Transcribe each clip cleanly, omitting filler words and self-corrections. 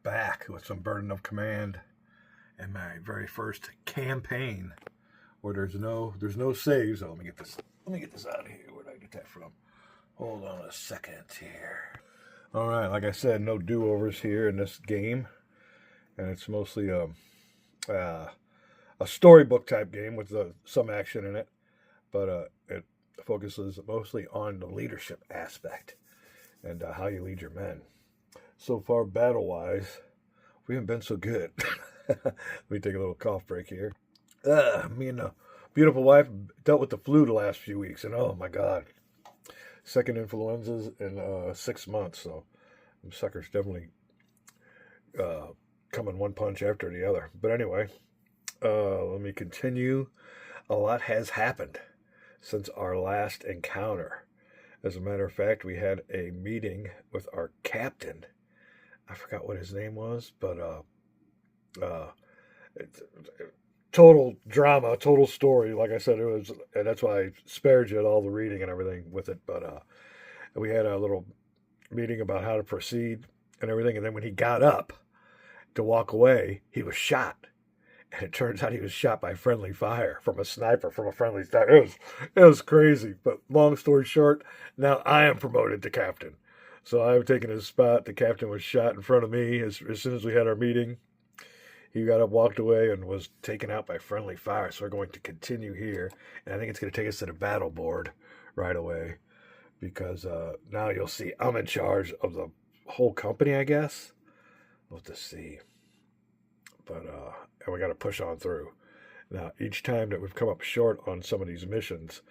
back with some burden of command in my very first campaign where there's no saves. Oh, let me get this out of here. Where did I get that from? Hold on a second here. All right, like I said, no do-overs here in this game, and it's mostly a storybook type game with some action in it, but it focuses mostly on the leadership aspect and how you lead your men. So far, battle-wise, we haven't been so good. Let me take a little cough break here. Me and the beautiful wife dealt with the flu the last few weeks, and oh my God, second influenzas in 6 months. So them suckers definitely coming one punch after the other. But anyway, let me continue. A lot has happened since our last encounter. As a matter of fact, we had a meeting with our captain. I forgot what his name was, but total drama, total story. Like I said, it was, and that's why I spared you all the reading and everything with it. But we had a little meeting about how to proceed and everything. And then when he got up to walk away, he was shot. And it turns out he was shot by friendly fire from a sniper, from a friendly sniper. It was crazy. But long story short, now I am promoted to captain. So I've taken his spot. The captain was shot in front of me as soon as we had our meeting. He got up, walked away, and was taken out by friendly fire. So we're going to continue here. And I think it's going to take us to the battle board right away. Because now you'll see I'm in charge of the whole company, I guess. We'll have to see. But and we got to push on through. Now, each time that we've come up short on some of these missions,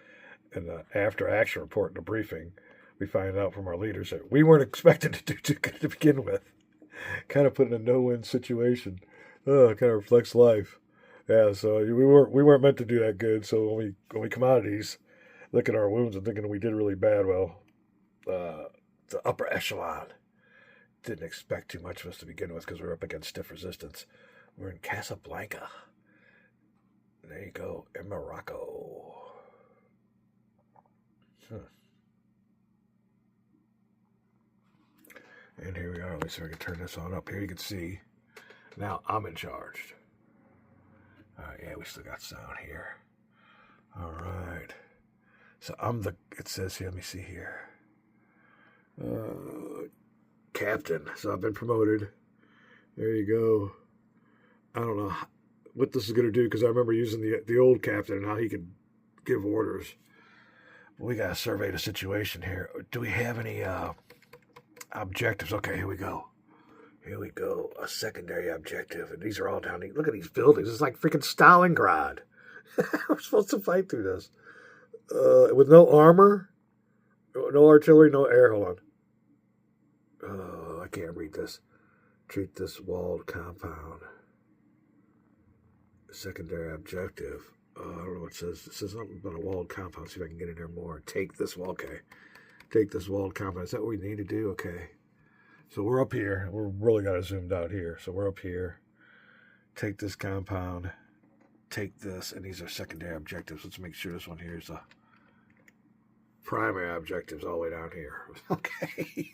and the after-action report and the briefing, we find out from our leaders that we weren't expected to do too good to begin with. Kind of put in a no-win situation. It kind of reflects life. Yeah, so we weren't meant to do that good. So when we come out of these, look at our wounds and thinking we did really bad. Well, the upper echelon didn't expect too much of us to begin with because we were up against stiff resistance. We're in Casablanca. There you go, in Morocco. And here we are. Let me see if I can turn this on up here. You can see. Now I'm in charge. Yeah, we still got sound here. All right. So it says here, let me see here. Captain. So I've been promoted. There you go. I don't know what this is going to do because I remember using the old captain and how he could give orders. We got to survey the situation here. Do we have any objectives? Okay, here we go. Here we go. A secondary objective. And these are all down here. Look at these buildings. It's like freaking Stalingrad. We're supposed to fight through this. With no armor, no artillery, no air. Hold on. I can't read this. Treat this walled compound. Secondary objective. I don't know what it says. It says something about a walled compound. See if I can get in there more. Take this wall. Okay. Take this walled compound. Is that what we need to do? Okay. So we're up here. We're really got to zoomed out here. So we're up here. Take this compound. Take this. And these are secondary objectives. Let's make sure this one here is a primary objectives all the way down here. Okay.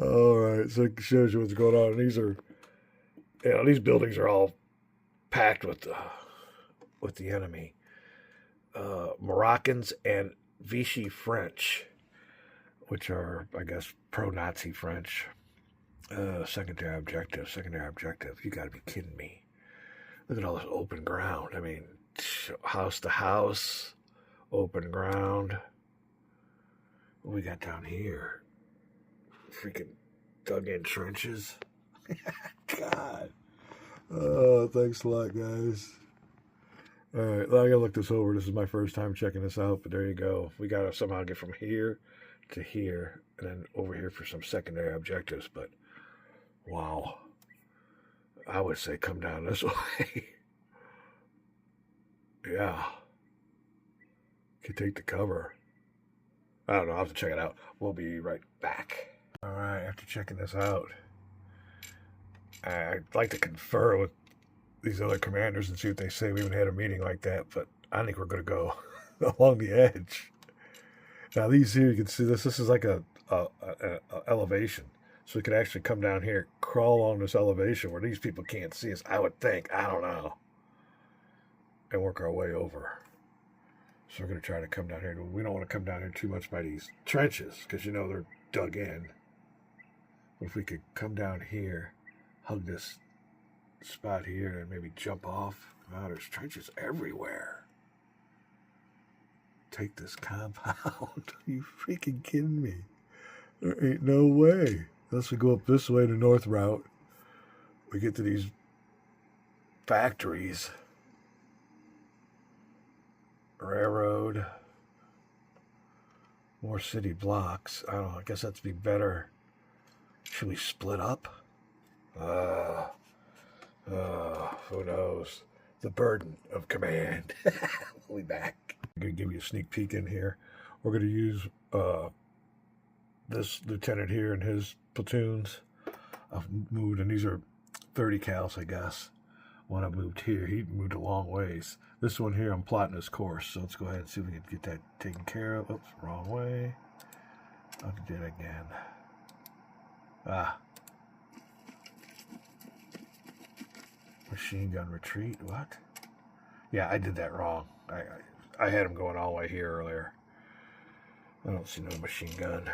All right. So it shows you what's going on. And these buildings are all packed with the enemy. Moroccans and Vichy French, which are, I guess, pro-Nazi French. Secondary objective. You got to be kidding me. Look at all this open ground. I mean, house to house, open ground. What we got down here? Freaking dug-in trenches. God. Oh, thanks a lot, guys. All right, well, I gotta look this over. This is my first time checking this out, but there you go. We gotta somehow get from here to here, and then over here for some secondary objectives. But wow, I would say come down this way. Yeah, can take the cover. I don't know. I'll have to check it out. We'll be right back. All right, after checking this out, I'd like to confer with these other commanders and see what they say. We haven't had a meeting like that, but I think we're going to go along the edge. Now, these here, you can see this. This is like a elevation. So we could actually come down here, crawl on this elevation where these people can't see us, I would think. I don't know. And work our way over. So we're going to try to come down here. We don't want to come down here too much by these trenches because, you know, they're dug in. But if we could come down here, hug this spot here, and maybe jump off. Wow, there's trenches everywhere. Take this compound. Are you freaking kidding me? There ain't no way. Unless we go up this way, the north route, we get to these factories. Railroad. More city blocks. I don't know. I guess that'd be better. Should we split up? Who knows? The burden of command. We'll be back. I'm going to give you a sneak peek in here. We're going to use this lieutenant here and his platoons. I've moved, and these are 30 cals, I guess. One I moved here, he moved a long ways. This one here, I'm plotting his course, so let's go ahead and see if we can get that taken care of. Oops, wrong way. I'll do that again. Machine gun retreat, what? Yeah, I did that wrong. I had him going all the way here earlier. I don't see no machine gun.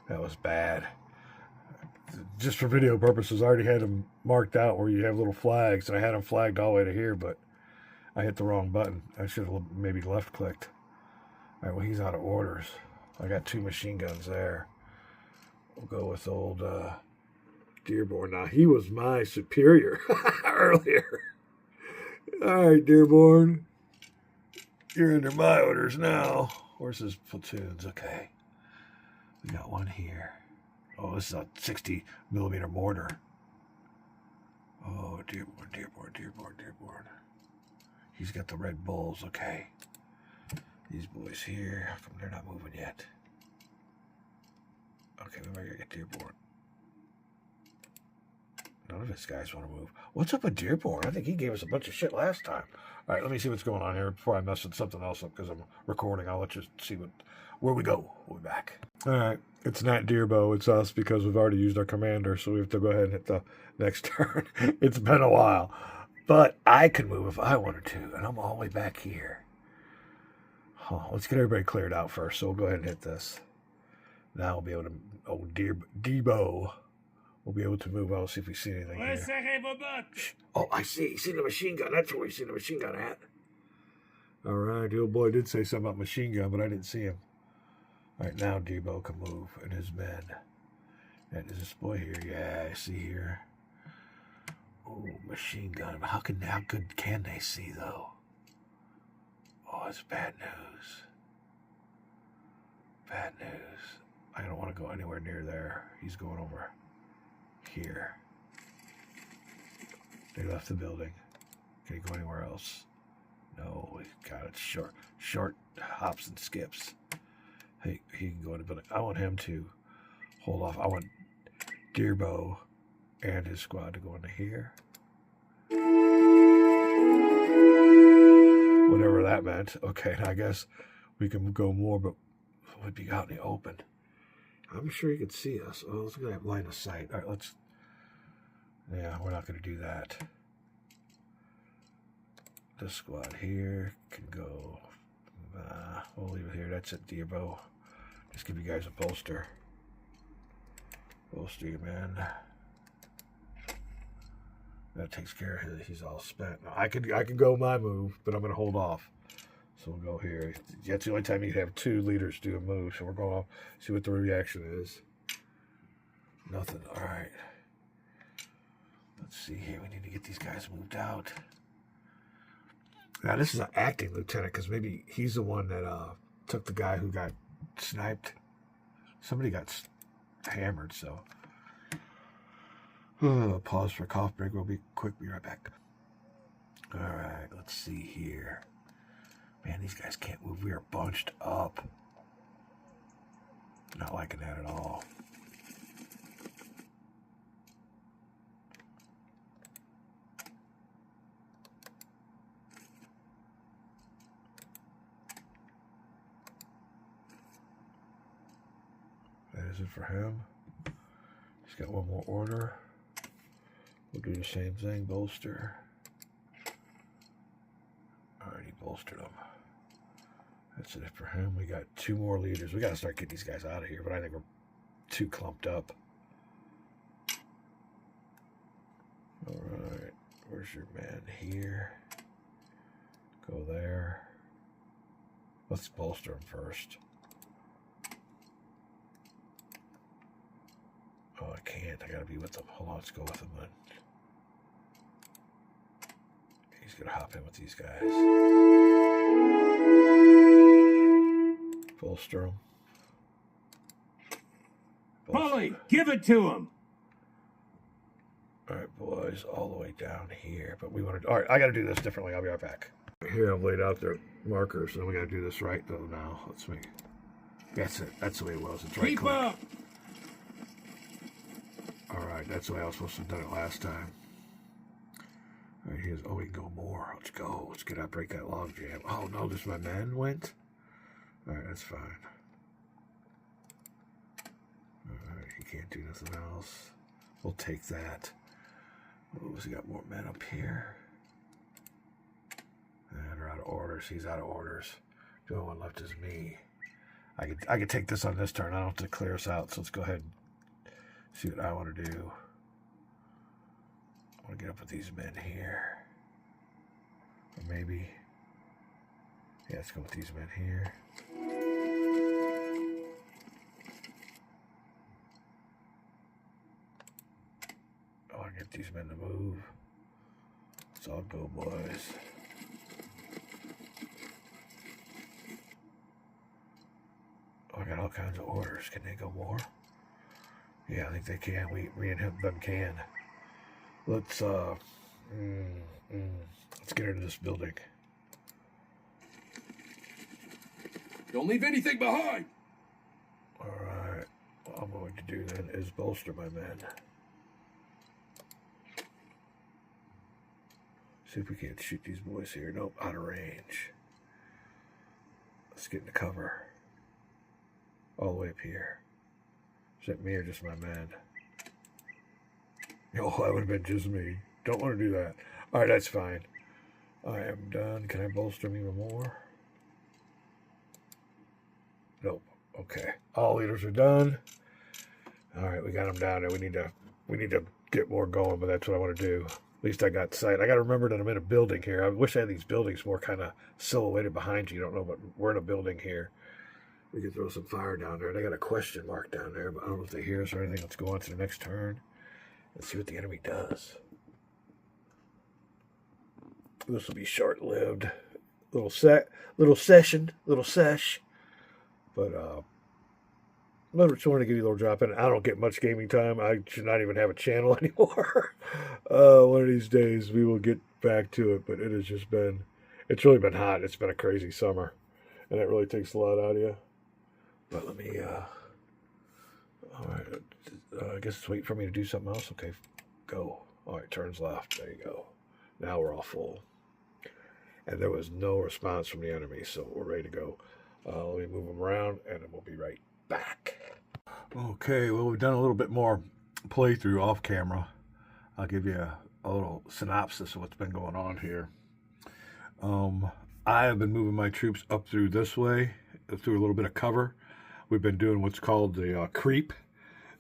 That was bad. Just for video purposes, I already had them marked out where you have little flags, and I had them flagged all the way to here, but I hit the wrong button. I should have maybe left-clicked. All right, well, he's out of orders. I got 2 machine guns there. We'll go with old Dearborn. Now, he was my superior earlier. All right, Dearborn. You're under my orders now. Where's his platoons? Okay. We got one here. Oh, this is a 60 millimeter mortar. Oh, Dearborn, Dearborn, Dearborn, Dearborn. He's got the Red Bulls. Okay. These boys here, how come they're not moving yet? Okay, we might get Dearborn. None of his guys want to move. What's up with Dearborn? I think he gave us a bunch of shit last time. All right, let me see what's going on here before I mess with something else up because I'm recording. I'll let you see where we go. We'll be back. All right, it's not Dearbo. It's us because we've already used our commander, so we have to go ahead and hit the next turn. It's been a while. But I could move if I wanted to, and I'm all the way back here. Oh, let's get everybody cleared out first, so we'll go ahead and hit this. Now we'll be able to... Oh, Debo. We'll be able to move on. See if we see anything here. Oh, I see. You see the machine gun. That's where we see the machine gun at. All right. The old boy did say something about machine gun, but I didn't see him. All right. Now Debo can move and his men. And is this boy here? Yeah, I see here. Oh, machine gun. How good can they see, though? Oh, it's bad news. Bad news. I don't want to go anywhere near there. He's going over here. They left the building. Can he go anywhere else? No, we got it. Short hops and skips. He can go in the building. I want him to hold off. I want Dearbo and his squad to go into here. Whatever that meant. Okay, I guess we can go more, but we'd be out in the open. I'm sure he could see us. Oh, let's look at that line of sight. All right, let's... Yeah, we're not going to do that. This squad here can go... we'll leave it here. That's it, Dearbo. Just give you guys a bolster. Bolster you, man. That takes care of his. He's all spent. Now, I could go my move, but I'm going to hold off. So we'll go here. That's the only time you have 2 leaders do a move. So we're going to see what the reaction is. Nothing. All right. Let's see here. We need to get these guys moved out. Now, this is an acting lieutenant because maybe he's the one that took the guy who got sniped. Somebody got hammered, so... pause for a cough break. We'll be quick. Be right back. All right. Let's see here. Man, these guys can't move. We are bunched up. Not liking that at all. That is it for him. got one more order. We'll do the same thing, bolster. Already bolstered them. That's it for him. We got 2 more leaders. We got to start getting these guys out of here, but I think we're too clumped up. All right, where's your man here? Go there. Let's bolster him first. Oh, I can't. I gotta be with them. Hold on, let's go with them then. He's gonna hop in with these guys. Bolster him. Polly, give it to him. All right, boys, all the way down here. But we want to. All right, I got to do this differently. I'll be right back. Here I've laid out their markers, and we got to do this right though. Now let's make. That's it. That's the way it was. It's right. Keep up. All right, that's the way I was supposed to have done it last time. All right, here's. Oh, we can go more. Let's go. Let's get out. Break that log jam. Oh no, just my man went. All right, that's fine. All right, he can't do nothing else. We'll take that. Oh, we got more men up here. And they're out of orders. He's out of orders. The only one left is me. I could take this on this turn. I don't have to clear us out. So let's go ahead and see what I want to do. I want to get up with these men here. Or maybe. Yeah, let's go with these men here. I want to get these men to move. Let's all go, boys. Oh, I got all kinds of orders. Can they go more? Yeah, I think they can. We and them can. Let's let's get into this building. Don't leave anything behind. All right. What I'm going to do then is bolster my men. See if we can't shoot these boys here. Nope, out of range. Let's get in the cover. All the way up here. Is that me or just my man? Oh, that would have been just me. Don't want to do that. All right, that's fine. I am done. Can I bolster him even more? Nope. Okay. All leaders are done. All right, we got them down there. We need to get more going, but that's what I want to do. At least I got sight. I got to remember that I'm in a building here. I wish I had these buildings more kind of silhouetted behind you. You don't know, but we're in a building here. We can throw some fire down there. They got a question mark down there, but I don't know if they hear us or anything. Let's go on to the next turn and see what the enemy does. This will be short-lived. Little session. But I just wanted to give you a little drop in. I don't get much gaming time. I should not even have a channel anymore. One of these days we will get back to it, but it has just been, it's really been hot. It's been a crazy summer, and it really takes a lot out of you. But let me, all right, I guess it's waiting for me to do something else. Okay, go. All right, turns left. There you go. Now we're all full. And there was no response from the enemy, so we're ready to go. Let me move them around, and then we'll be right back. Okay, well, we've done a little bit more playthrough off camera. I'll give you a little synopsis of what's been going on here. I have been moving my troops up through this way, through a little bit of cover. We've been doing what's called the creep.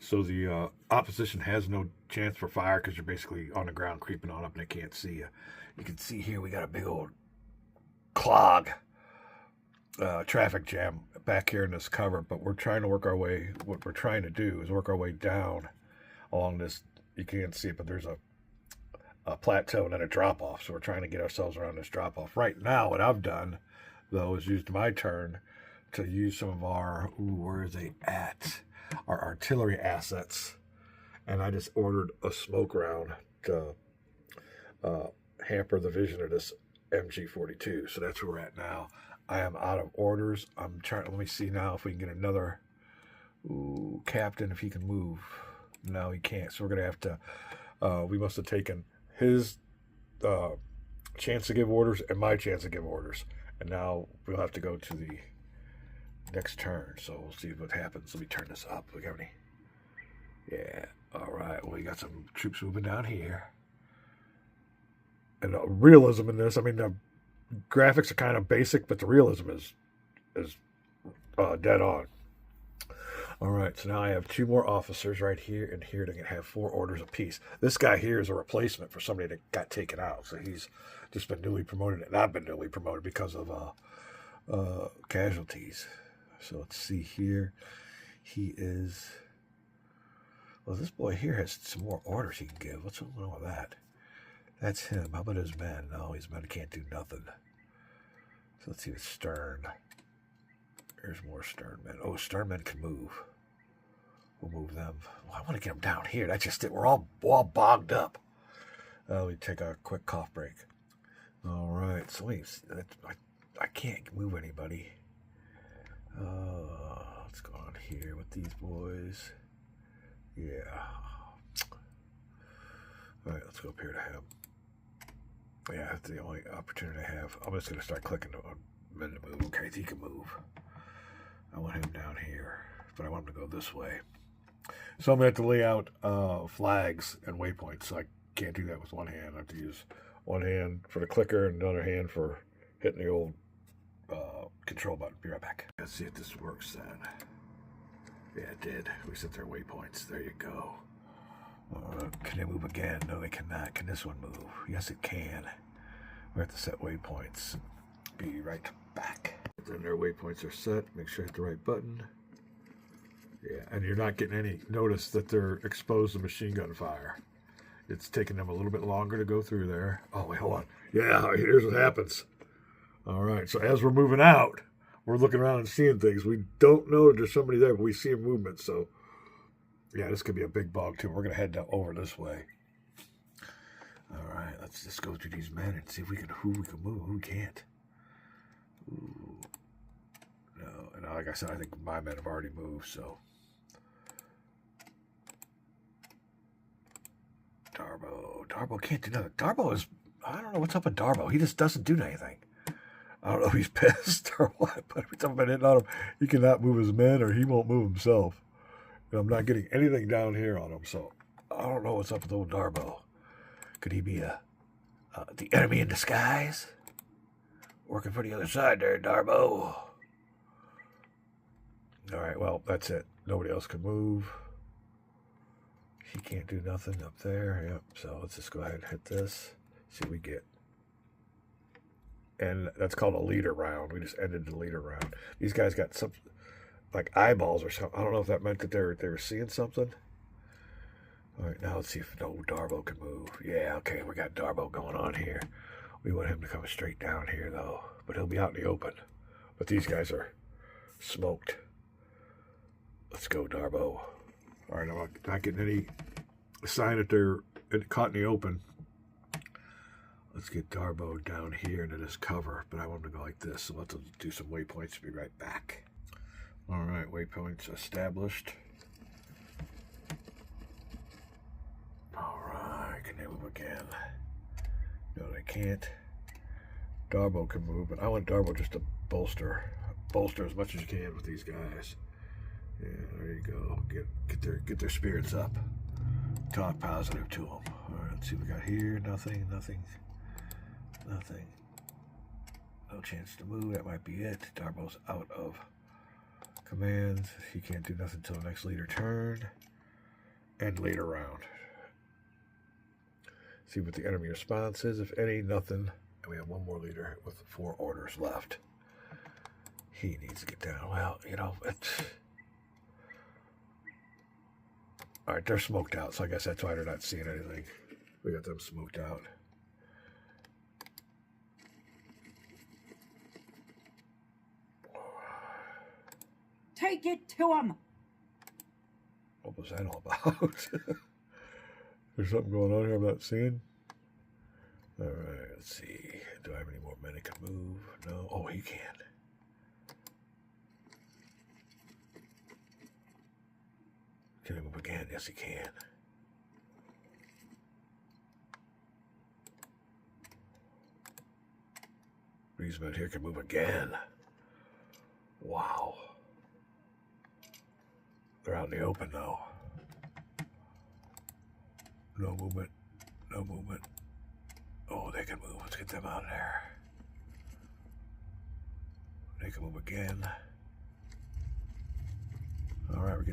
So the opposition has no chance for fire because you're basically on the ground creeping on up and they can't see you. You can see here we got a big old clog, traffic jam back here in this cover, but we're trying to work our way, what we're trying to do is work our way down along this, you can't see it, but there's a plateau and then a drop off. So we're trying to get ourselves around this drop off. Right now, what I've done, though, is used my turn to use some of our, where is they at? Our artillery assets. And I just ordered a smoke round to hamper the vision of this MG42. So that's where we're at now. I am out of orders. I'm trying, let me see now if we can get another captain, if he can move. No, he can't. So we're going to have to, we must have taken his chance to give orders and my chance to give orders. And now we'll have to go to the next turn. So we'll see what happens. Let me turn this up. We got any? Yeah. All right. Well, you got some troops moving down here. And the realism in this, I mean, the graphics are kind of basic, but the realism is dead on. All right, so now I have 2 more officers right here and here that can have 4 orders apiece. This guy here is a replacement for somebody that got taken out, so he's just been newly promoted, and I've been newly promoted because of casualties. So let's see here. He is. Well, this boy here has some more orders he can give. What's going on with that? That's him. How about his men? No, his men can't do nothing. So let's see with Stern. There's more Stern men. Oh, Stern men can move. We'll move them. Well, I want to get them down here. That's just it. We're all bogged up. We take a quick cough break. All right. So wait, I can't move anybody. Let's go on here with these boys. Yeah. All right, let's go up here to him. Yeah, that's the only opportunity I have. I'm just going to start clicking on men to move. Okay, he can move. I want him down here, but I want him to go this way. So I'm going to have to lay out flags and waypoints. So I can't do that with one hand. I have to use one hand for the clicker and another hand for hitting the old control button. Be right back. Let's see if this works then. Yeah, it did. We set their waypoints. There you go. Can they move again? No, they cannot. Can this one move? Yes, it can. We have to set waypoints. Be right back. Then their waypoints are set. Make sure I hit the right button. Yeah, and you're not getting any notice that they're exposed to machine gun fire. It's taking them a little bit longer to go through there. Oh, wait, hold on. Yeah, here's what happens. All right, so as we're moving out, we're looking around and seeing things. We don't know that there's somebody there, but we see a movement. So, yeah, this could be a big bog, too. We're going to head down over this way. All right, let's just go through these men and see if we can, who we can move, who we can't. Ooh. No, and like I said, I think my men have already moved, so. Darbo can't do nothing. Darbo is, I don't know what's up with Darbo. He just doesn't do anything. I don't know if he's pissed or what, but every time I've been hitting on him, he cannot move his men or he won't move himself. And I'm not getting anything down here on him, so I don't know what's up with old Darbo. Could he be the enemy in disguise? Working for the other side there, Darbo. All right, well, that's it. Nobody else can move. He can't do nothing up there. Yep, so let's just go ahead and hit this. See what we get. And that's called a leader round. We just ended the leader round. These guys got some, like eyeballs or something. I don't know if that meant that they were seeing something. All right, now let's see if Darbo can move. Yeah, okay, we got Darbo going on here. We want him to come straight down here, though. But he'll be out in the open. But these guys are smoked. Let's go, Darbo. All right, I'm not getting any sign that they're caught in the open. Let's get Darbo down here into this cover. But I want him to go like this. So let's do some waypoints. Be right back. All right, waypoints established. All right, can they move again? No, they can't. Darbo can move, but I want Darbo just to bolster as much as you can with these guys. Yeah, there you go. Get their spirits up. Talk positive to them. All right, let's see what we got here. Nothing. No chance to move. That might be it. Darbo's out of commands. He can't do nothing until the next leader turn. And later round. See what the enemy response is. If any, nothing. And we have one more leader with 4 orders left. He needs to get down. Well, you know, all right, they're smoked out, so I guess that's why they're not seeing anything. We got them smoked out. Take it to him. What was that all about? There's something going on here I'm not seeing. All right, let's see. Do I have any more men that can move? No. Oh, he can. Can he move again? Yes, he can. These men here can move again. Wow. They're out in the open, though. No movement. No movement. Oh, they can move. Let's get them out of there. They can move again. All right, we're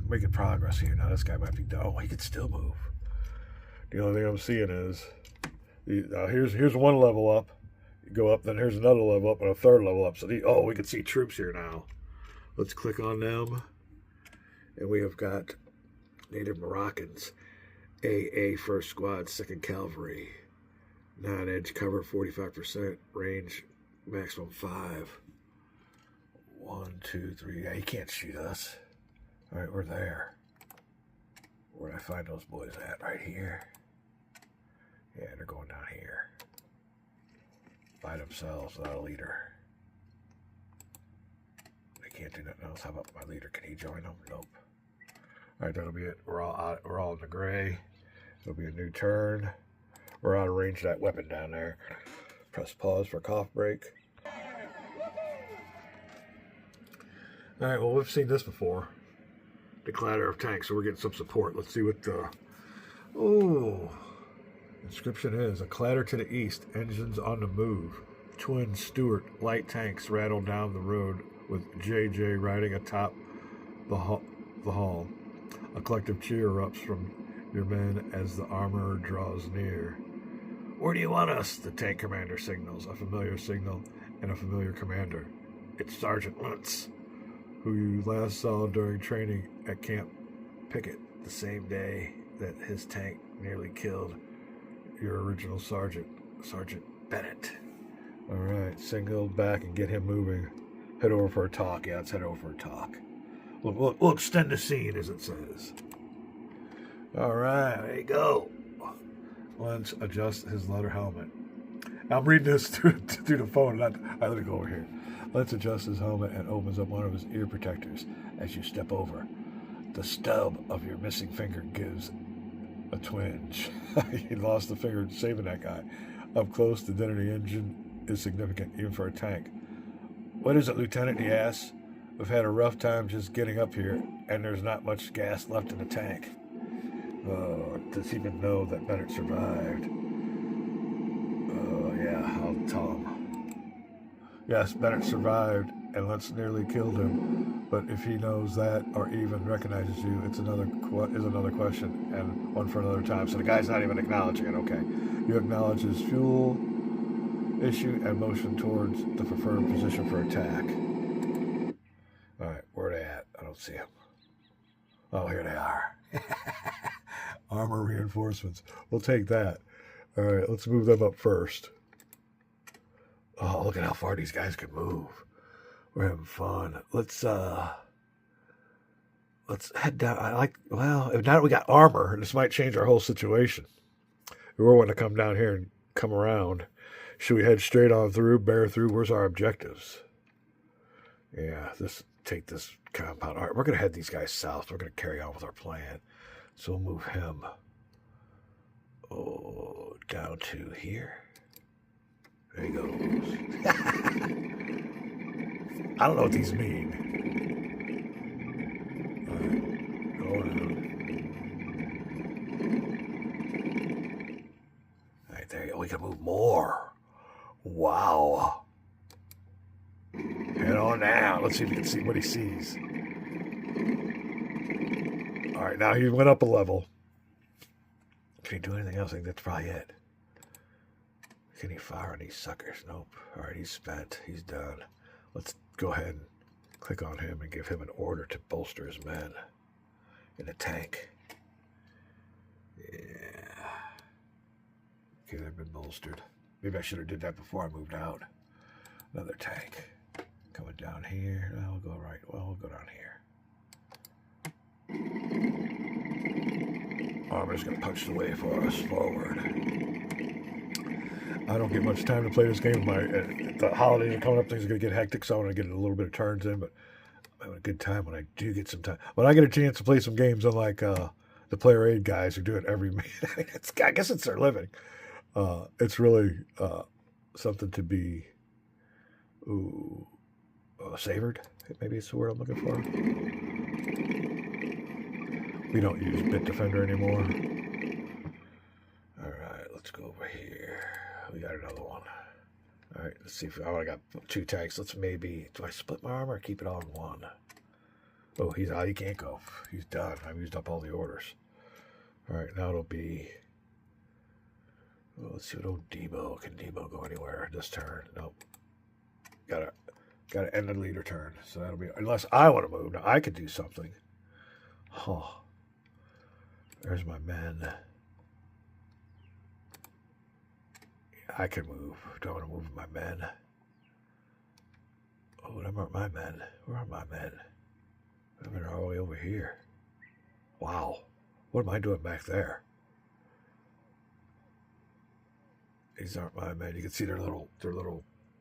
making progress here. Now this guy might be done. Oh, he can still move. The only thing I'm seeing is, here's one level up. You go up, then here's another level up and a third level up. So we can see troops here now. Let's click on them, and we have got Native Moroccans, AA 1st Squad, 2nd Cavalry, 9-edge cover, 45% range, maximum 5. 1, 2, 3. Yeah, he can't shoot us. All right, we're there. Where'd I find those boys at? Right here. Yeah, they're going down here by themselves without a leader. They can't do nothing else. How about my leader? Can he join them? Nope. All right, that'll be it. We're all in the gray. It'll be a new turn. We're out of range of that weapon down there. Press pause for cough break. All right, well, we've seen this before. The clatter of tanks, so we're getting some support. Let's see what the... Oh, inscription is: a clatter to the east, engines on the move. Twin Stuart light tanks rattle down the road with JJ riding atop the hall. A collective cheer erupts from your men as the armorer draws near. Where do you want us? The tank commander signals. A familiar signal and a familiar commander. It's Sergeant Luntz, who you last saw during training at Camp Pickett, the same day that his tank nearly killed your original sergeant, Sergeant Bennett. All right, signal back and get him moving. Head over for a talk. Yeah, let's head over for a talk. We'll extend the scene, as it says. All right, there you go. Lance adjusts his leather helmet. Now, I'm reading this through the phone. Let me go over here. Let's adjust his helmet and opens up one of his ear protectors as you step over. The stub of your missing finger gives a twinge. He lost the finger saving that guy. Up close, the din of the engine is significant, even for a tank. What is it, Lieutenant? He asks. We've had a rough time just getting up here, and there's not much gas left in the tank. Does he even know that Bennett survived? Yeah, I'll tell him. Yes, Bennett survived, and Lentz nearly killed him. But if he knows that, or even recognizes you, it's another question, and one for another time. So the guy's not even acknowledging it. Okay, you acknowledge his fuel issue and motion towards the preferred position for attack. All right, where are they at? I don't see them. Oh, here they are. Armor reinforcements. We'll take that. All right, let's move them up first. Oh, look at how far these guys can move. We're having fun. Let's head down. Now that we got armor, this might change our whole situation. We were wanting to come down here and come around. Should we head straight on through, bear through? Where's our objectives? Yeah, take this compound. All right, we're going to head these guys south. We're going to carry on with our plan. So we'll move him down to here. There he goes. I don't know what these mean. All right, go on. All right, there you go. We can move more. Wow. Head on down. Let's see if we can see what he sees. All right, now he went up a level. Can he do anything else? I think that's probably it. Can he fire on these suckers? Nope. All right, he's spent. He's done. Let's go ahead and click on him and give him an order to bolster his men in a tank. Yeah. Okay, they've been bolstered. Maybe I should have did that before I moved out. Another tank. Coming down here. No, we'll go right. Well, we'll go down here. Armor's going to punch the way for us forward. I don't get much time to play this game. The holidays are coming up. Things are going to get hectic, so I want to get a little bit of turns in, but I'm having a good time when I do get some time. When I get a chance to play some games, unlike the Player Aid guys who do it every minute. I guess it's their living. It's really something to be savored. Maybe it's the word I'm looking for. We don't use Bitdefender anymore. go over here. We got another one. All right, let's see if I got 2 tanks. Let's maybe, do I split my armor or keep it all in one? Oh, he's out. He can't go. He's done. I've used up all the orders. All right, now it'll be. Oh, let's see what old Debo. Can Debo go anywhere this turn? Nope. Gotta end the leader turn. So that'll be, unless I want to move. Now I could do something. Oh, there's my men. I can move. Do I want to move my men? Oh, what about my men? Where are my men? My men are all the way over here. Wow. What am I doing back there? These aren't my men. You can see their little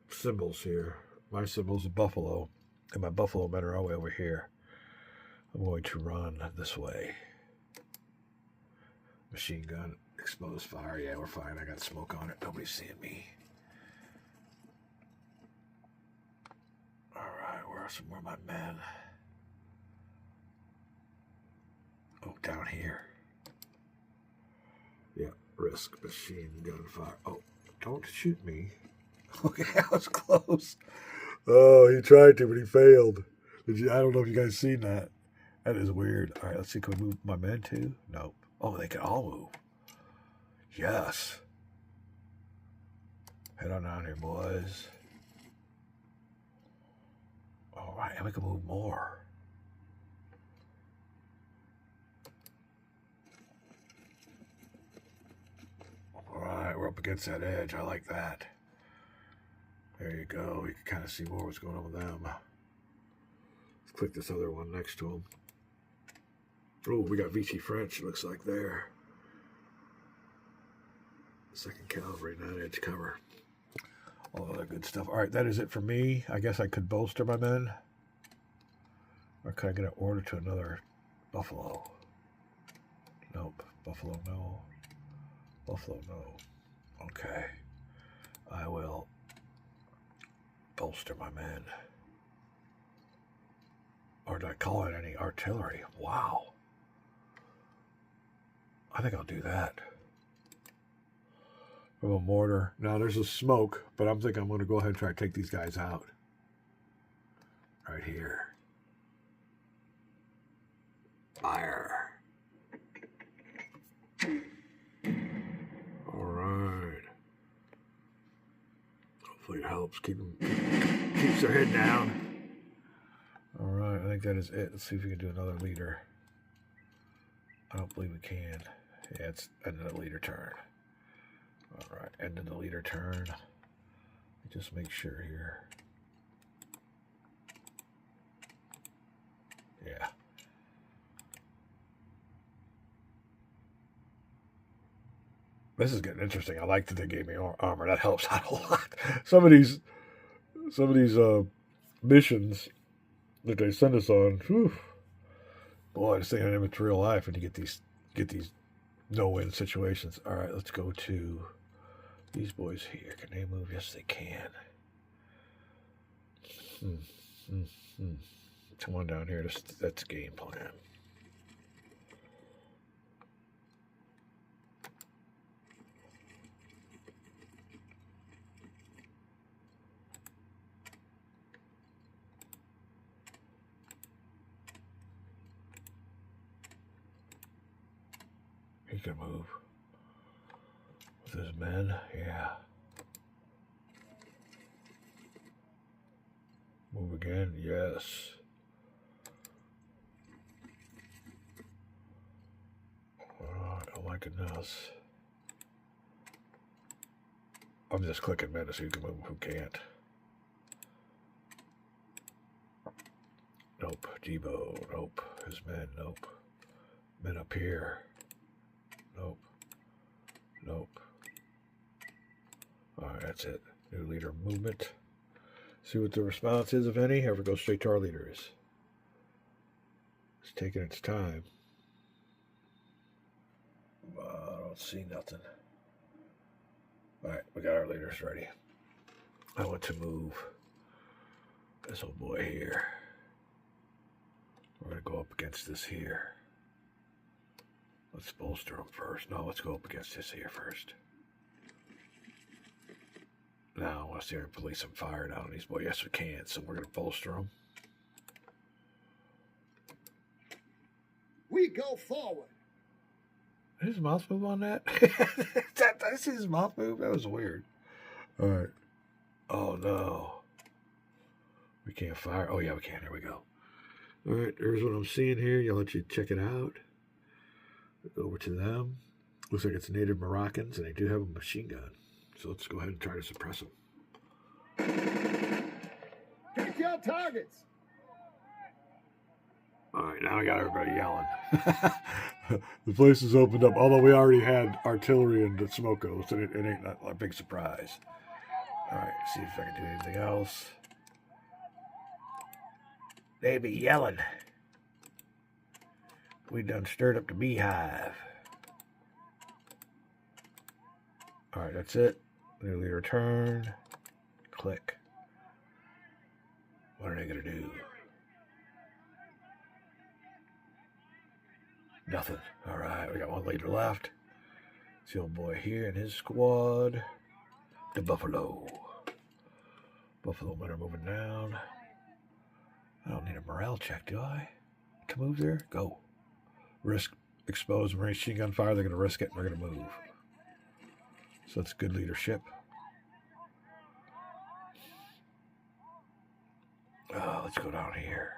symbols here. My symbol's a buffalo, and my buffalo men are all the way over here. I'm going to run this way. Machine gun, exposed fire. Yeah, we're fine. I got smoke on it. Nobody's seeing me. All right, where are my men? Oh, down here. Yeah, risk machine gun fire. Oh, don't shoot me. Okay, that was close. Oh, he tried to, but he failed. I don't know if you guys seen that. That is weird. All right, let's see. Can we move my men too? Nope. Oh, they can all move. Yes. Head on down here, boys. All right, and we can move more. All right, we're up against that edge. I like that. There you go. You can kind of see more what's going on with them. Let's click this other one next to them. Oh, we got Vichy French, looks like there. 2nd Cavalry, 9-inch cover. All other good stuff. All right, that is it for me. I guess I could bolster my men. Or could I get an order to another Buffalo? Nope. Buffalo, no. Buffalo, no. Okay. I will bolster my men. Or did I call it any artillery? Wow. I think I'll do that. From a mortar. Now there's a smoke, but I'm thinking I'm going to go ahead and try to take these guys out. Right here. Fire. All right. Hopefully it helps. Keeps their head down. All right, I think that is it. Let's see if we can do another leader. I don't believe we can. Yeah, it's end of the leader turn. All right, end of the leader turn. Just make sure here. Yeah. This is getting interesting. I like that they gave me armor. That helps out a lot. Some of these missions that they send us on, whew, boy, this thing ain't even real life when you get these no-win situations. All right, let's go to these boys here. Can they move? Yes, they can. Come on down here. That's game plan. He can move. With his men, yeah. Move again, yes. Oh my goodness. I'm just clicking men to see who can move, who can't. Nope. Debo, nope. His men, nope. Men up here. Nope. Nope. Alright, that's it. New leader movement. See what the response is, if any. Ever go straight to our leaders. It's taking its time. I don't see nothing. Alright, we got our leaders ready. I want to move this old boy here. We're going to go up against this here. Let's bolster him first. No, let's go up against this here first. Now I want to see her police some fire down on these boys. Yes, we can. So we're going to bolster them. We go forward. Did his mouth move on that? Did I see his mouth move? That was weird. All right. Oh, no. We can't fire. Oh, yeah, we can. There we go. All right, there's what I'm seeing here. I'll let you check it out. Over to them. Looks like it's native Moroccans, and they do have a machine gun. So let's go ahead and try to suppress them. Pick your targets. All right, now we got everybody yelling. The place is opened up, although we already had artillery and the smoko, so it ain't not a big surprise. All right, see if I can do anything else. They be yelling. We done stirred up the beehive. All right, that's it. New leader turn. Click. What are they going to do? Nothing. All right, we got one leader left. It's the old boy here and his squad. The Buffalo. Buffalo men are moving down. I don't need a morale check, do I? To move there? Go. Risk exposed machine gun fire. They're going to risk it and they're going to move. So that's good leadership. Let's go down here.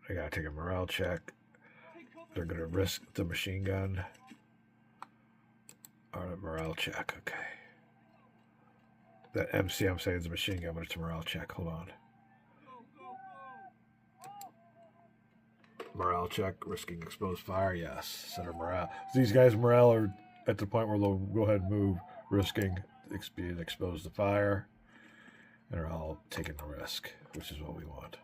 I got to take a morale check. They're going to risk the machine gun. Or a morale check. Okay. That MC I'm saying is a machine gun, but it's a morale check. Hold on. Morale check, risking exposed fire. Yes. Center morale. These guys' morale are at the point where they'll go ahead and move, risking being exposed to fire. And they're all taking the risk, which is what we want.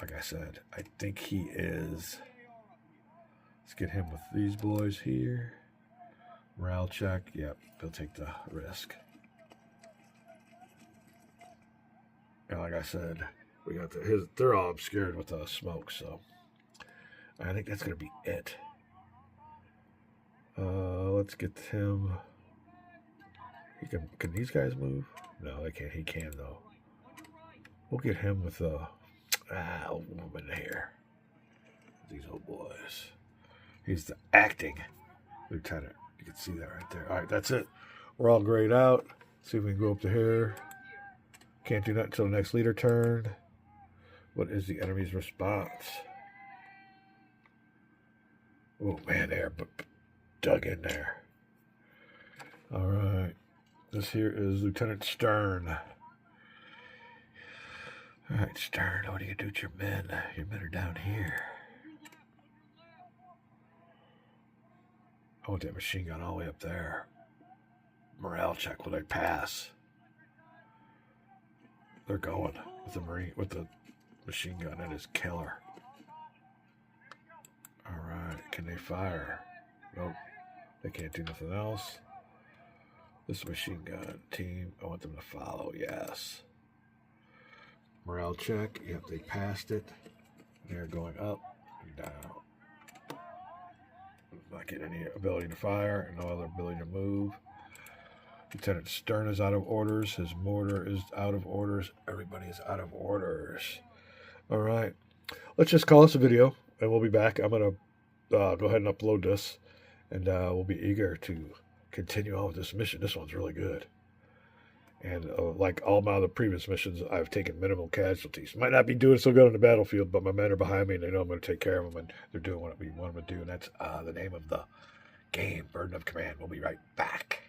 Like I said, I think he is. Let's get him with these boys here. Morale check. Yep, he'll take the risk. And like I said, we got they're all obscured with the smoke, so I think that's gonna be it. Let's get him. Can these guys move? No, they can't. He can though. We'll get him with a woman here. These old boys. He's the acting lieutenant. You can see that right there. All right, that's it. We're all grayed out. See if we can go up to here. Can't do that until the next leader turn. What is the enemy's response? Oh, man, they're dug in there. All right. This here is Lieutenant Stern. All right, Stern, what are you going to do with your men? Your men are down here. I want that machine gun all the way up there. Morale check, will they pass? They're going with the machine gun. That is killer. All right, can they fire? Nope, they can't do nothing else. This machine gun team, I want them to follow. Yes. Morale check. Yep, they passed it. They're going up and down. Not getting any ability to fire, no other ability to move. Lieutenant Stern is out of orders. His mortar is out of orders. Everybody is out of orders. All right. Let's just call this a video, and we'll be back. I'm going to go ahead and upload this, and we'll be eager to continue on with this mission. This one's really good. And like all my other previous missions, I've taken minimal casualties. Might not be doing so good on the battlefield, but my men are behind me, and they know I'm going to take care of them, and they're doing what we want them to do. And that's the name of the game, Burden of Command. We'll be right back.